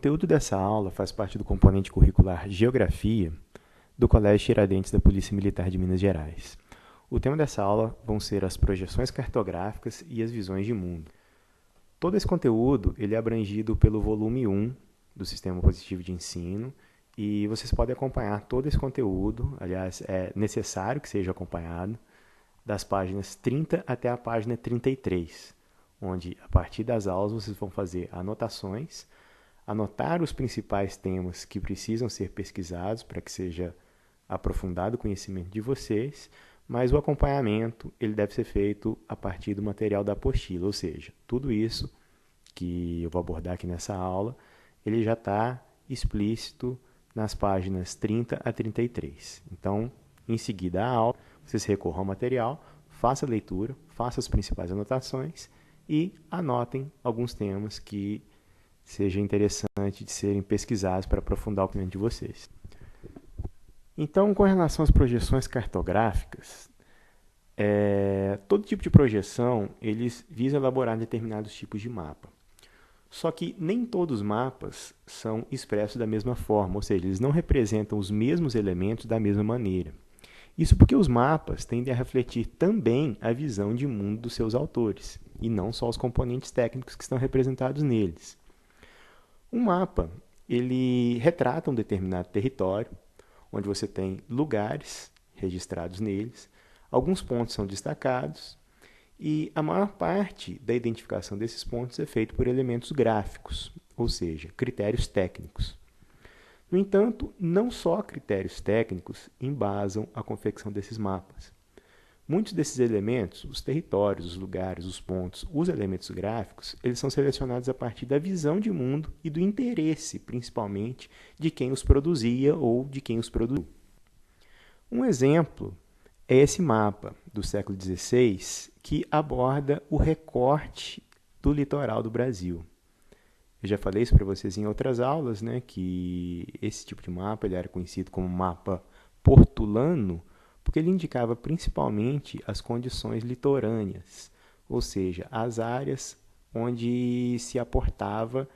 conteúdo dessa aula faz parte do componente curricular Geografia do Colégio Tiradentes da Polícia Militar de Minas Gerais. O tema dessa aula vão ser as projeções cartográficas e as visões de mundo. Todo esse conteúdo ele é abrangido pelo volume 1 do Sistema Positivo de Ensino e vocês podem acompanhar todo esse conteúdo, aliás, é necessário que seja acompanhado, das páginas 30 até a página 33, onde, a partir das aulas, vocês vão fazer anotações, anotar os principais temas que precisam ser pesquisados para que seja aprofundado o conhecimento de vocês, mas o acompanhamento ele deve ser feito a partir do material da apostila, ou seja, tudo isso que eu vou abordar aqui nessa aula, ele já está explícito nas páginas 30 a 33. Então, em seguida à aula, vocês recorram ao material, façam a leitura, façam as principais anotações e anotem alguns temas que seja interessante de serem pesquisados para aprofundar o conhecimento de vocês. Então, com relação às projeções cartográficas, todo tipo de projeção eles visam elaborar determinados tipos de mapa. Só que nem todos os mapas são expressos da mesma forma, ou seja, eles não representam os mesmos elementos da mesma maneira. Isso porque os mapas tendem a refletir também a visão de mundo dos seus autores, e não só os componentes técnicos que estão representados neles. Um mapa, ele retrata um determinado território, onde você tem lugares registrados neles, alguns pontos são destacados, e a maior parte da identificação desses pontos é feita por elementos gráficos, ou seja, critérios técnicos. No entanto, não só critérios técnicos embasam a confecção desses mapas. Muitos desses elementos, os territórios, os lugares, os pontos, os elementos gráficos, eles são selecionados a partir da visão de mundo e do interesse, principalmente, de quem os produzia ou de quem os produziu. Um exemplo é esse mapa do século XVI que aborda o recorte do litoral do Brasil. Eu já falei isso para vocês em outras aulas, né, que esse tipo de mapa ele era conhecido como mapa portulano, porque ele indicava principalmente as condições litorâneas, ou seja, as áreas onde se aportava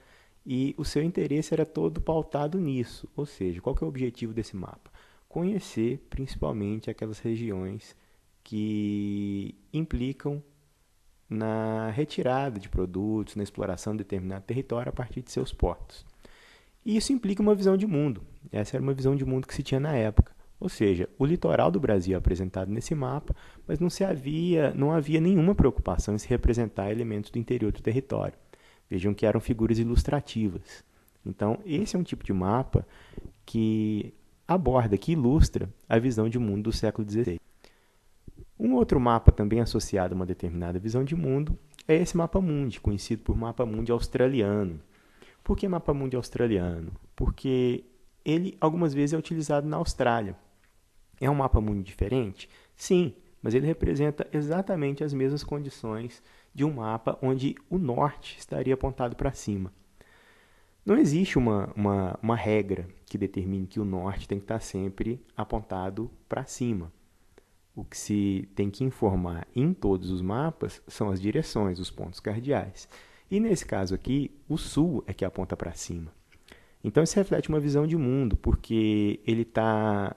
e o seu interesse era todo pautado nisso. Ou seja, qual que é o objetivo desse mapa? Conhecer principalmente aquelas regiões que implicam na retirada de produtos, na exploração de determinado território a partir de seus portos. E isso implica uma visão de mundo. Essa era uma visão de mundo que se tinha na época. Ou seja, o litoral do Brasil é apresentado nesse mapa, mas não havia nenhuma preocupação em se representar elementos do interior do território. Vejam que eram figuras ilustrativas. Então, esse é um tipo de mapa que aborda, que ilustra a visão de mundo do século XVI. Um outro mapa também associado a uma determinada visão de mundo é esse mapa mundi, conhecido por mapa mundi australiano. Por que mapa mundi australiano? Porque ele algumas vezes é utilizado na Austrália. É um mapa mundi diferente? Sim, mas ele representa exatamente as mesmas condições de um mapa onde o norte estaria apontado para cima. Não existe uma regra que determine que o norte tem que estar sempre apontado para cima. O que se tem que informar em todos os mapas são as direções, os pontos cardeais. E nesse caso aqui, o sul é que aponta para cima. Então isso reflete uma visão de mundo, porque ele está,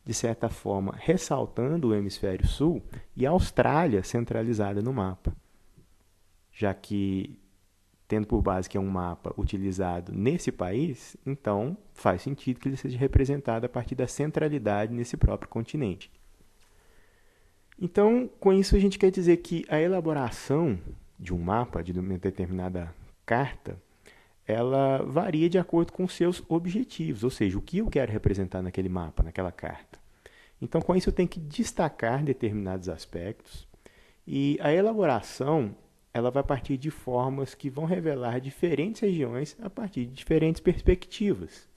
de certa forma, ressaltando o hemisfério sul e a Austrália centralizada no mapa. Já que, tendo por base que é um mapa utilizado nesse país, então faz sentido que ele seja representado a partir da centralidade nesse próprio continente. Então, com isso a gente quer dizer que a elaboração de um mapa, de uma determinada carta, ela varia de acordo com seus objetivos, ou seja, o que eu quero representar naquele mapa, naquela carta. Então, com isso eu tenho que destacar determinados aspectos e a elaboração ela vai partir de formas que vão revelar diferentes regiões a partir de diferentes perspectivas.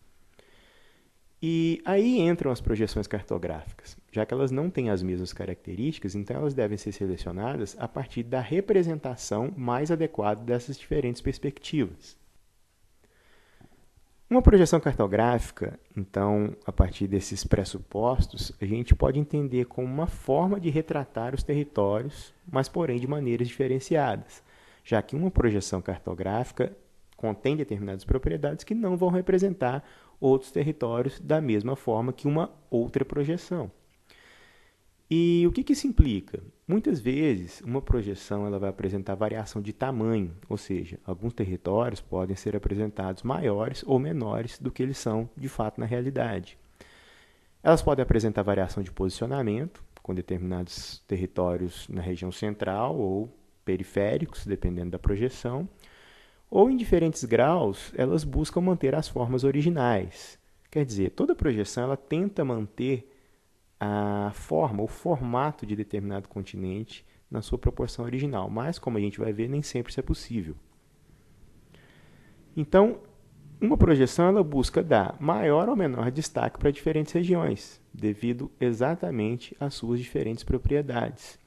E aí entram as projeções cartográficas. Já que elas não têm as mesmas características, então elas devem ser selecionadas a partir da representação mais adequada dessas diferentes perspectivas. Uma projeção cartográfica, então, a partir desses pressupostos, a gente pode entender como uma forma de retratar os territórios, mas porém de maneiras diferenciadas, já que uma projeção cartográfica contém determinadas propriedades que não vão representar outros territórios da mesma forma que uma outra projeção. E o que isso implica? Muitas vezes, uma projeção ela vai apresentar variação de tamanho, ou seja, alguns territórios podem ser apresentados maiores ou menores do que eles são de fato na realidade. Elas podem apresentar variação de posicionamento, com determinados territórios na região central ou periféricos, dependendo da projeção, ou em diferentes graus, elas buscam manter as formas originais. Quer dizer, toda projeção ela tenta manter a forma, o formato de determinado continente na sua proporção original, mas, como a gente vai ver, nem sempre isso é possível. Então, uma projeção ela busca dar maior ou menor destaque para diferentes regiões, devido exatamente às suas diferentes propriedades.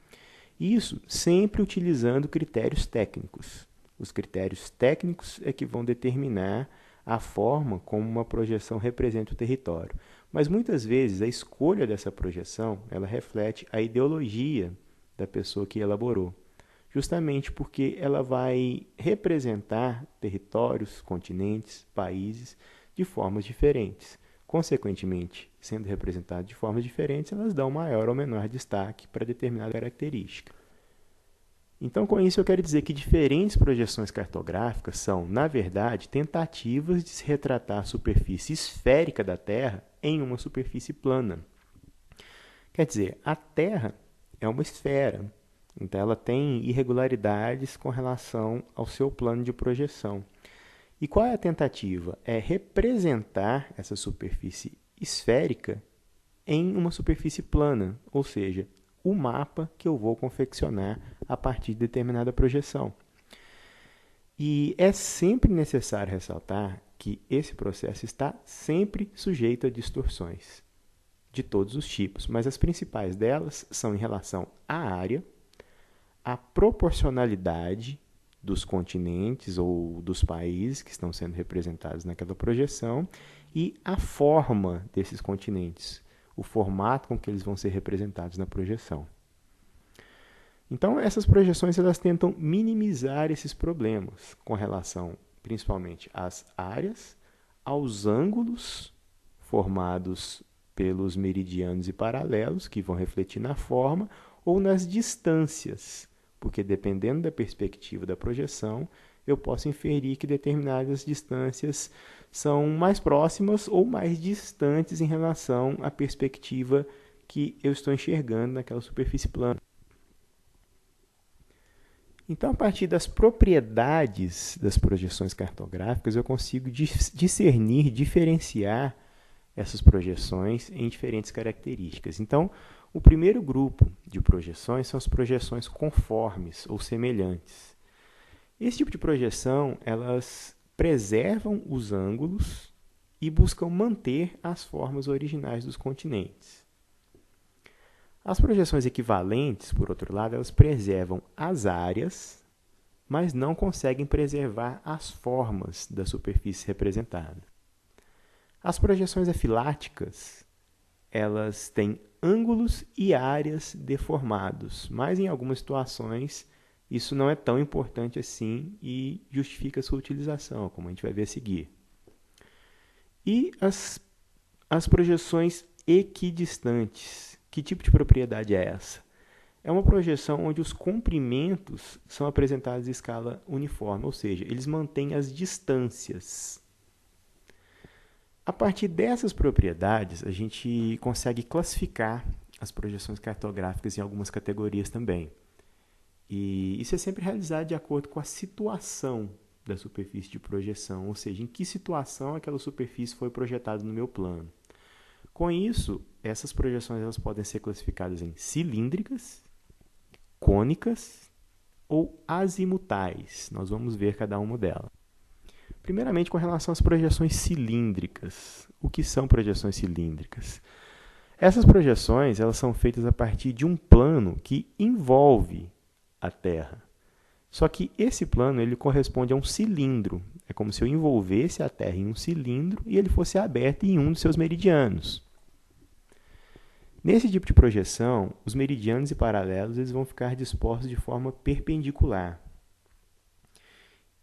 Isso sempre utilizando critérios técnicos. Os critérios técnicos é que vão determinar a forma como uma projeção representa o território. Mas muitas vezes a escolha dessa projeção ela reflete a ideologia da pessoa que elaborou, justamente porque ela vai representar territórios, continentes, países de formas diferentes. Consequentemente, sendo representadas de formas diferentes, elas dão maior ou menor destaque para determinada característica. Então, com isso, eu quero dizer que diferentes projeções cartográficas são, na verdade, tentativas de se retratar a superfície esférica da Terra em uma superfície plana. Quer dizer, a Terra é uma esfera, então ela tem irregularidades com relação ao seu plano de projeção. E qual é a tentativa? É representar essa superfície esférica em uma superfície plana, ou seja, o mapa que eu vou confeccionar a partir de determinada projeção. E é sempre necessário ressaltar que esse processo está sempre sujeito a distorções de todos os tipos, mas as principais delas são em relação à área, à proporcionalidade dos continentes ou dos países que estão sendo representados naquela projeção e a forma desses continentes, o formato com que eles vão ser representados na projeção. Então, essas projeções elas tentam minimizar esses problemas com relação, principalmente, às áreas, aos ângulos formados pelos meridianos e paralelos, que vão refletir na forma, ou nas distâncias, porque dependendo da perspectiva da projeção, eu posso inferir que determinadas distâncias são mais próximas ou mais distantes em relação à perspectiva que eu estou enxergando naquela superfície plana. Então, a partir das propriedades das projeções cartográficas, eu consigo discernir, diferenciar essas projeções em diferentes características. Então, o primeiro grupo de projeções são as projeções conformes ou semelhantes. Esse tipo de projeção, elas preservam os ângulos e buscam manter as formas originais dos continentes. As projeções equivalentes, por outro lado, elas preservam as áreas, mas não conseguem preservar as formas da superfície representada. As projeções afiláticas, elas têm ângulos e áreas deformados, mas em algumas situações isso não é tão importante assim e justifica sua utilização, como a gente vai ver a seguir. E as projeções equidistantes. Que tipo de propriedade é essa? É uma projeção onde os comprimentos são apresentados em escala uniforme, ou seja, eles mantêm as distâncias. A partir dessas propriedades, a gente consegue classificar as projeções cartográficas em algumas categorias também. E isso é sempre realizado de acordo com a situação da superfície de projeção, ou seja, em que situação aquela superfície foi projetada no meu plano. Com isso, essas projeções elas podem ser classificadas em cilíndricas, cônicas ou azimutais. Nós vamos ver cada uma delas. Primeiramente, com relação às projeções cilíndricas. O que são projeções cilíndricas? Essas projeções elas são feitas a partir de um plano que envolve a Terra. Só que esse plano ele corresponde a um cilindro. É como se eu envolvesse a Terra em um cilindro e ele fosse aberto em um dos seus meridianos. Nesse tipo de projeção, os meridianos e paralelos eles vão ficar dispostos de forma perpendicular.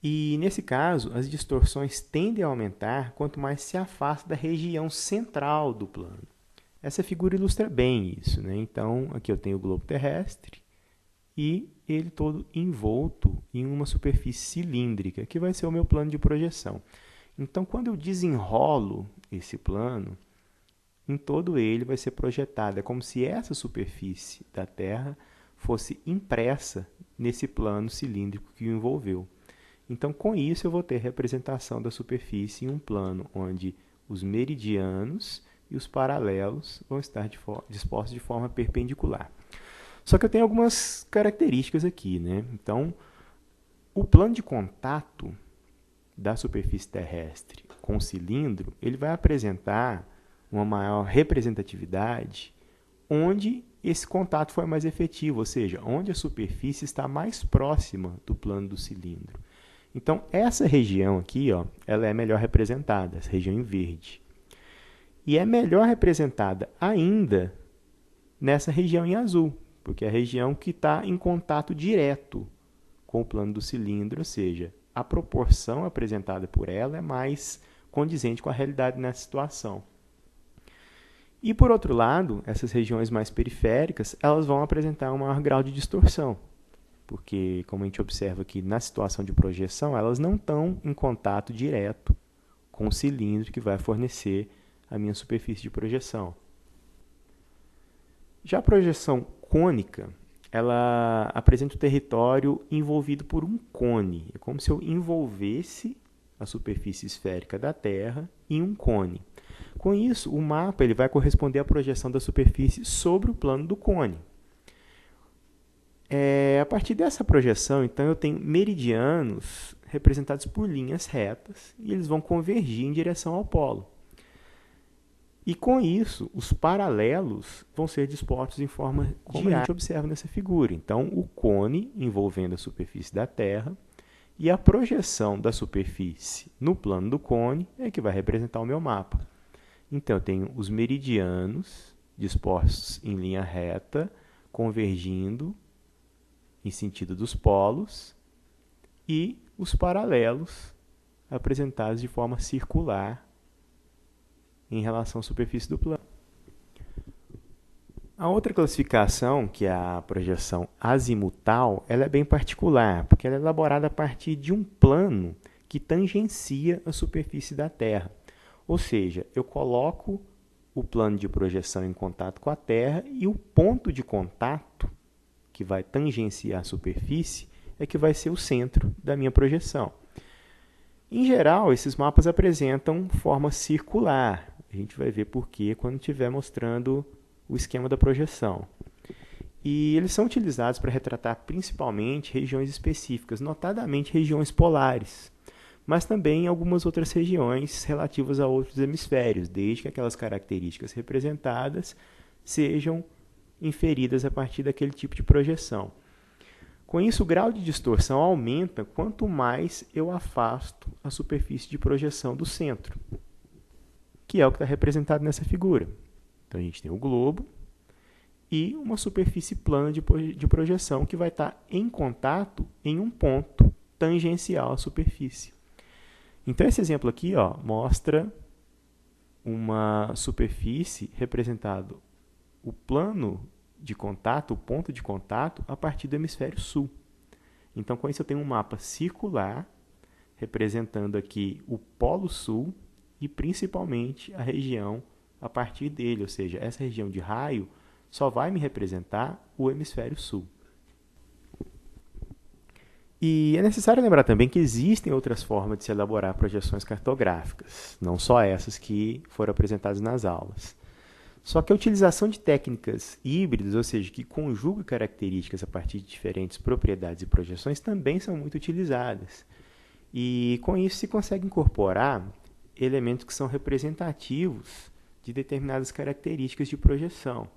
E, nesse caso, as distorções tendem a aumentar quanto mais se afasta da região central do plano. Essa figura ilustra bem isso, né? Então, aqui eu tenho o globo terrestre e ele todo envolto em uma superfície cilíndrica, que vai ser o meu plano de projeção. Então, quando eu desenrolo esse plano, em todo ele vai ser projetado. É como se essa superfície da Terra fosse impressa nesse plano cilíndrico que o envolveu. Então, com isso, eu vou ter representação da superfície em um plano onde os meridianos e os paralelos vão estar dispostos de forma perpendicular. Só que eu tenho algumas características aqui, né? Então, o plano de contato da superfície terrestre com o cilindro, ele vai apresentar uma maior representatividade onde esse contato foi mais efetivo, ou seja, onde a superfície está mais próxima do plano do cilindro. Então, essa região aqui, ó, ela é melhor representada, essa região em verde. E é melhor representada ainda nessa região em azul, porque é a região que está em contato direto com o plano do cilindro, ou seja, a proporção apresentada por ela é mais condizente com a realidade nessa situação. E, por outro lado, essas regiões mais periféricas, elas vão apresentar um maior grau de distorção, porque, como a gente observa aqui na situação de projeção, elas não estão em contato direto com o cilindro que vai fornecer a minha superfície de projeção. Já a projeção cônica, ela apresenta o território envolvido por um cone. É como se eu envolvesse a superfície esférica da Terra em um cone. Com isso, o mapa ele vai corresponder à projeção da superfície sobre o plano do cone. A partir dessa projeção, então, eu tenho meridianos representados por linhas retas e eles vão convergir em direção ao polo. E, com isso, os paralelos vão ser dispostos em forma como a gente observa nessa figura. Então, o cone envolvendo a superfície da Terra e a projeção da superfície no plano do cone é que vai representar o meu mapa. Então, eu tenho os meridianos dispostos em linha reta, convergindo em sentido dos polos, e os paralelos apresentados de forma circular em relação à superfície do plano. A outra classificação, que é a projeção azimutal, ela é bem particular, porque ela é elaborada a partir de um plano que tangencia a superfície da Terra. Ou seja, eu coloco o plano de projeção em contato com a Terra e o ponto de contato que vai tangenciar a superfície é que vai ser o centro da minha projeção. Em geral, esses mapas apresentam forma circular. A gente vai ver por quê quando estiver mostrando o esquema da projeção. E eles são utilizados para retratar principalmente regiões específicas, notadamente regiões polares, mas também algumas outras regiões relativas a outros hemisférios, desde que aquelas características representadas sejam inferidas a partir daquele tipo de projeção. Com isso, o grau de distorção aumenta quanto mais eu afasto a superfície de projeção do centro, que é o que está representado nessa figura. Então, a gente tem o globo e uma superfície plana de projeção que vai estar em contato em um ponto tangencial à superfície. Então, esse exemplo aqui mostra uma superfície representado o plano de contato, o ponto de contato, a partir do hemisfério sul. Então, com isso, eu tenho um mapa circular, representando aqui o polo sul e, principalmente, a região a partir dele, ou seja, essa região de raio só vai me representar o hemisfério sul. E é necessário lembrar também que existem outras formas de se elaborar projeções cartográficas, não só essas que foram apresentadas nas aulas. Só que a utilização de técnicas híbridas, ou seja, que conjugam características a partir de diferentes propriedades e projeções, também são muito utilizadas. E com isso se consegue incorporar elementos que são representativos de determinadas características de projeção.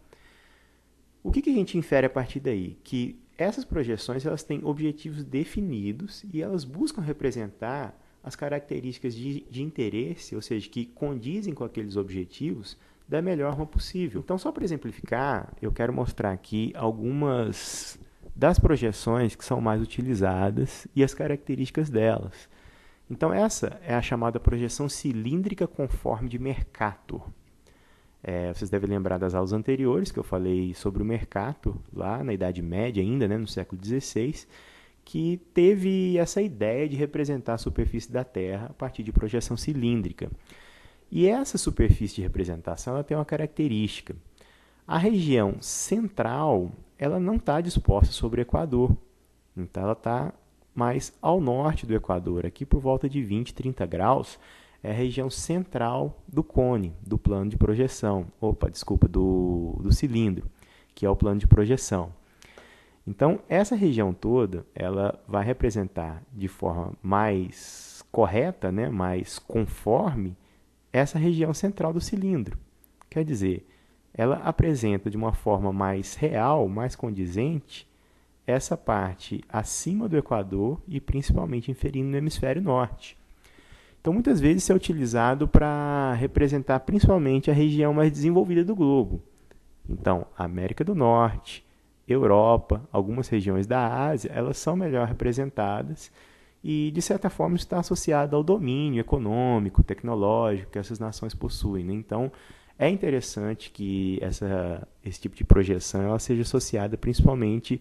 O que a gente infere a partir daí? Que essas projeções elas têm objetivos definidos e elas buscam representar as características de interesse, ou seja, que condizem com aqueles objetivos, da melhor forma possível. Então, só para exemplificar, eu quero mostrar aqui algumas das projeções que são mais utilizadas e as características delas. Então, essa é a chamada projeção cilíndrica conforme de Mercator. Vocês devem lembrar das aulas anteriores que eu falei sobre o Mercator, lá na Idade Média ainda, no século XVI, que teve essa ideia de representar a superfície da Terra a partir de projeção cilíndrica. E essa superfície de representação ela tem uma característica. A região central ela não está disposta sobre o Equador, então ela está mais ao norte do Equador, aqui por volta de 20, 30 graus, é a região central do cone, do plano de projeção, do cilindro, que é o plano de projeção. Então, essa região toda, ela vai representar de forma mais correta, mais conforme, essa região central do cilindro. Quer dizer, ela apresenta de uma forma mais real, mais condizente, essa parte acima do Equador e principalmente inferindo no hemisfério norte. Então, muitas vezes isso é utilizado para representar principalmente a região mais desenvolvida do globo. Então, América do Norte, Europa, algumas regiões da Ásia, elas são melhor representadas e, de certa forma, está associado ao domínio econômico, tecnológico que essas nações possuem. Então, é interessante que esse tipo de projeção ela seja associada principalmente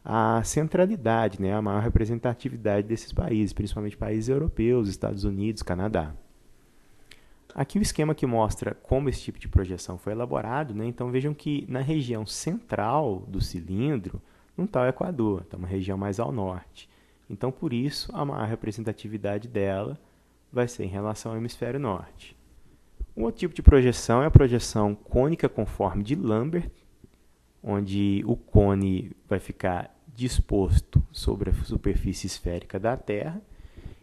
à centralidade, à maior representatividade desses países, principalmente países europeus, Estados Unidos, Canadá. Aqui o esquema que mostra como esse tipo de projeção foi elaborado, então vejam que na região central do cilindro não está o Equador, está uma região mais ao norte. Então, por isso, a maior representatividade dela vai ser em relação ao hemisfério norte. Um outro tipo de projeção é a projeção cônica conforme de Lambert, onde o cone vai ficar disposto sobre a superfície esférica da Terra,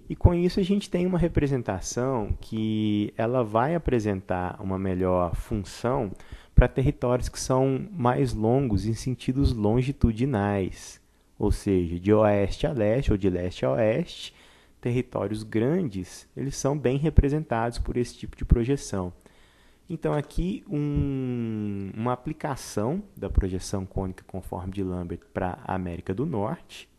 e com isso a gente tem uma representação que ela vai apresentar uma melhor função para territórios que são mais longos em sentidos longitudinais, ou seja, de oeste a leste ou de leste a oeste, territórios grandes, eles são bem representados por esse tipo de projeção. Então, aqui, uma aplicação da projeção cônica conforme de Lambert para a América do Norte,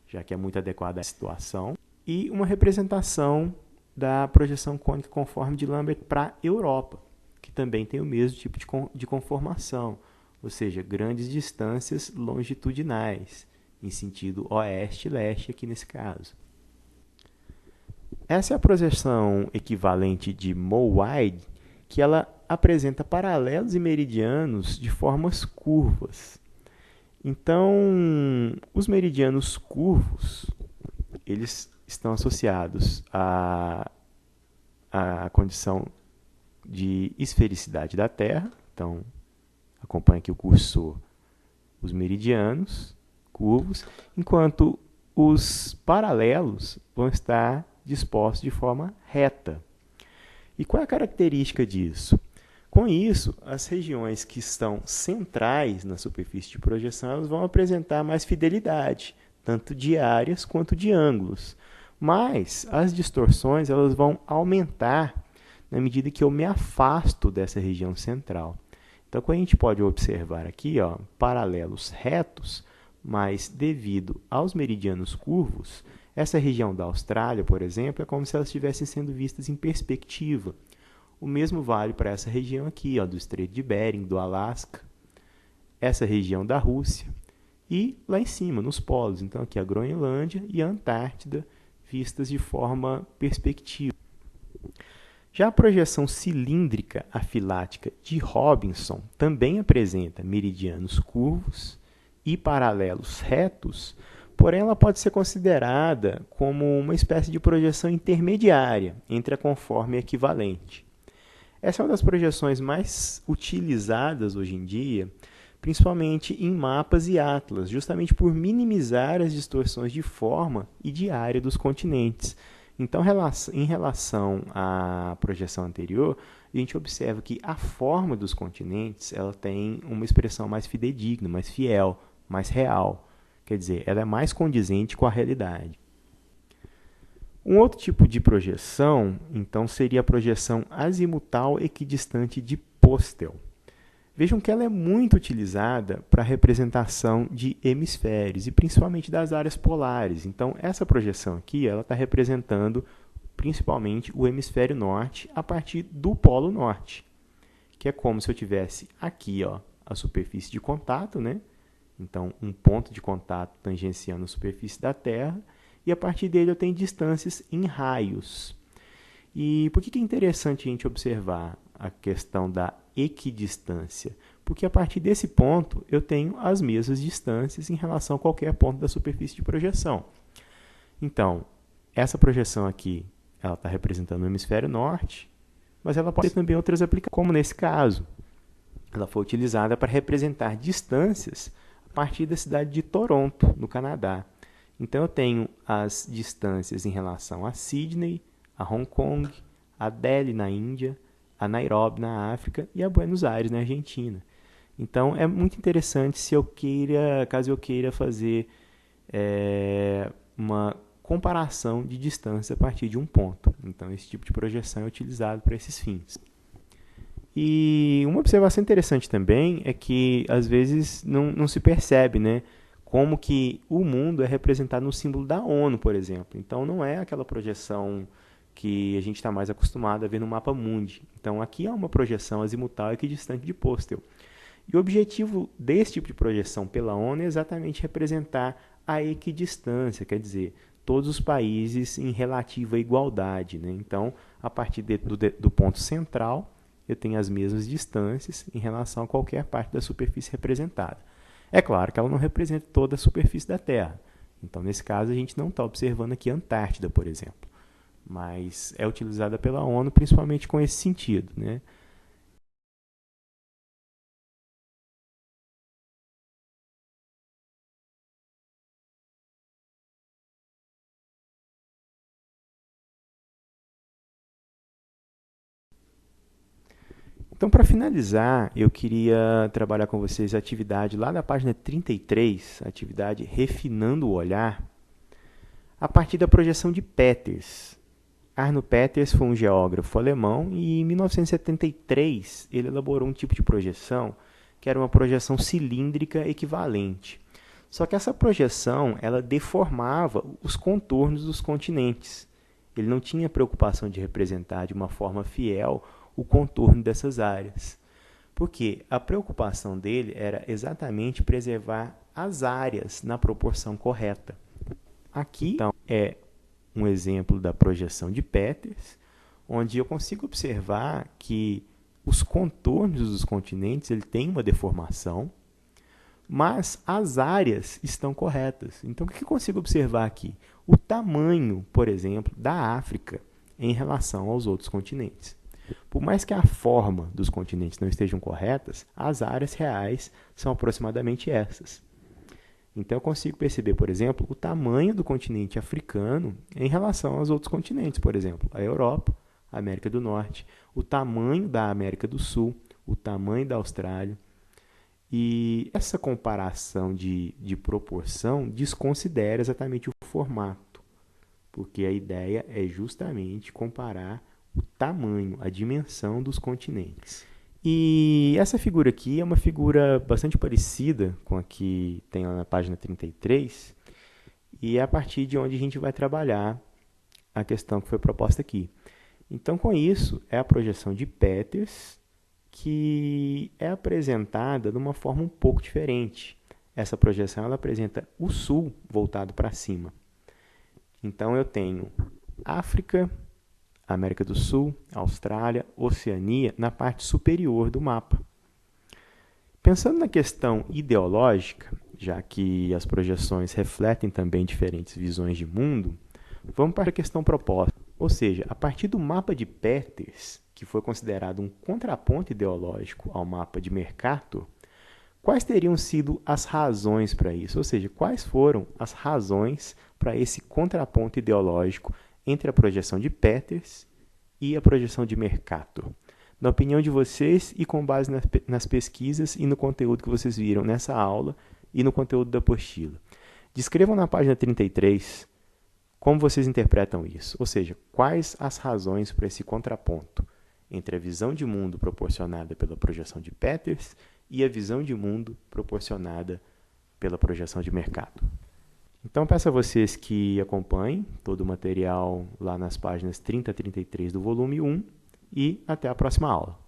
já que é muito adequada à situação, e uma representação da projeção cônica conforme de Lambert para a Europa, que também tem o mesmo tipo de conformação, ou seja, grandes distâncias longitudinais, em sentido oeste e leste aqui nesse caso. Essa é a projeção equivalente de Moawide, que ela apresenta paralelos e meridianos de formas curvas. Então, os meridianos curvos, eles estão associados à condição de esfericidade da Terra. Então, acompanhe aqui o cursor, os meridianos curvos, enquanto os paralelos vão estar dispostos de forma reta. E qual é a característica disso? Com isso, as regiões que estão centrais na superfície de projeção elas vão apresentar mais fidelidade, tanto de áreas quanto de ângulos. Mas as distorções elas vão aumentar na medida que eu me afasto dessa região central. Então, como a gente pode observar aqui, paralelos retos, mas devido aos meridianos curvos, essa região da Austrália, por exemplo, é como se elas estivessem sendo vistas em perspectiva. O mesmo vale para essa região aqui, do Estreito de Bering, do Alasca, essa região da Rússia e lá em cima, nos polos. Então, aqui a Groenlândia e a Antártida vistas de forma perspectiva. Já a projeção cilíndrica afilática de Robinson também apresenta meridianos curvos e paralelos retos, porém ela pode ser considerada como uma espécie de projeção intermediária entre a conforme e a equivalente. Essa é uma das projeções mais utilizadas hoje em dia, principalmente em mapas e atlas, justamente por minimizar as distorções de forma e de área dos continentes. Então, em relação à projeção anterior, a gente observa que a forma dos continentes ela tem uma expressão mais fidedigna, mais fiel, mais real. Quer dizer, ela é mais condizente com a realidade. Um outro tipo de projeção, então, seria a projeção azimutal equidistante de Postel. Vejam que ela é muito utilizada para a representação de hemisférios, e principalmente das áreas polares. Então, essa projeção aqui ela está representando principalmente o hemisfério norte a partir do polo norte, que é como se eu tivesse aqui a superfície de contato, né? Então, um ponto de contato tangenciando a superfície da Terra, e a partir dele eu tenho distâncias em raios. E por que é interessante a gente observar a questão da equidistância? Porque a partir desse ponto eu tenho as mesmas distâncias em relação a qualquer ponto da superfície de projeção. Então, essa projeção aqui ela está representando o hemisfério norte, mas ela pode ter também outras aplicações, como nesse caso. Ela foi utilizada para representar distâncias a partir da cidade de Toronto, no Canadá. Então, eu tenho as distâncias em relação a Sydney, a Hong Kong, a Delhi, na Índia, a Nairobi, na África, e a Buenos Aires, na Argentina. Então, é muito interessante caso eu queira fazer uma comparação de distância a partir de um ponto. Então, esse tipo de projeção é utilizado para esses fins. E uma observação interessante também é que, às vezes, não se percebe, né, como que o mundo é representado no símbolo da ONU, por exemplo. Então, não é aquela projeção que a gente está mais acostumado a ver no mapa mundi. Então, aqui é uma projeção azimutal e equidistante de Postel. E o objetivo desse tipo de projeção pela ONU é exatamente representar a equidistância, quer dizer, todos os países em relativa igualdade, né? Então, a partir do ponto central, eu tenho as mesmas distâncias em relação a qualquer parte da superfície representada. É claro que ela não representa toda a superfície da Terra. Então, nesse caso, a gente não está observando aqui a Antártida, por exemplo. Mas é utilizada pela ONU principalmente com esse sentido, né? Então, para finalizar, eu queria trabalhar com vocês a atividade lá da página 33, a atividade Refinando o Olhar, a partir da projeção de Peters. Arno Peters foi um geógrafo alemão e, em 1973, ele elaborou um tipo de projeção que era uma projeção cilíndrica equivalente. Só que essa projeção ela deformava os contornos dos continentes. Ele não tinha preocupação de representar de uma forma fiel o contorno dessas áreas. Porque a preocupação dele era exatamente preservar as áreas na proporção correta. Aqui, então, é um exemplo da projeção de Peters, onde eu consigo observar que os contornos dos continentes ele tem uma deformação, mas as áreas estão corretas. Então, o que eu consigo observar aqui? O tamanho, por exemplo, da África em relação aos outros continentes. Por mais que a forma dos continentes não estejam corretas, as áreas reais são aproximadamente essas. Então, eu consigo perceber, por exemplo, o tamanho do continente africano em relação aos outros continentes, por exemplo, a Europa, a América do Norte, o tamanho da América do Sul, o tamanho da Austrália. E essa comparação de proporção desconsidera exatamente o formato, porque a ideia é justamente comparar o tamanho, a dimensão dos continentes. E essa figura aqui é uma figura bastante parecida com a que tem lá na página 33, e é a partir de onde a gente vai trabalhar a questão que foi proposta aqui. Então, com isso, é a projeção de Peters, que é apresentada de uma forma um pouco diferente. Essa projeção ela apresenta o sul voltado para cima. Então, eu tenho África, América do Sul, Austrália, Oceania, na parte superior do mapa. Pensando na questão ideológica, já que as projeções refletem também diferentes visões de mundo, vamos para a questão proposta. Ou seja, a partir do mapa de Peters, que foi considerado um contraponto ideológico ao mapa de Mercator, quais teriam sido as razões para isso? Ou seja, quais foram as razões para esse contraponto ideológico entre a projeção de Peters e a projeção de Mercator? Na opinião de vocês e com base nas pesquisas e no conteúdo que vocês viram nessa aula e no conteúdo da apostila. Descrevam na página 33 como vocês interpretam isso, ou seja, quais as razões para esse contraponto entre a visão de mundo proporcionada pela projeção de Peters e a visão de mundo proporcionada pela projeção de mercado. Então, peço a vocês que acompanhem todo o material lá nas páginas 30 a 33 do volume 1 e até a próxima aula.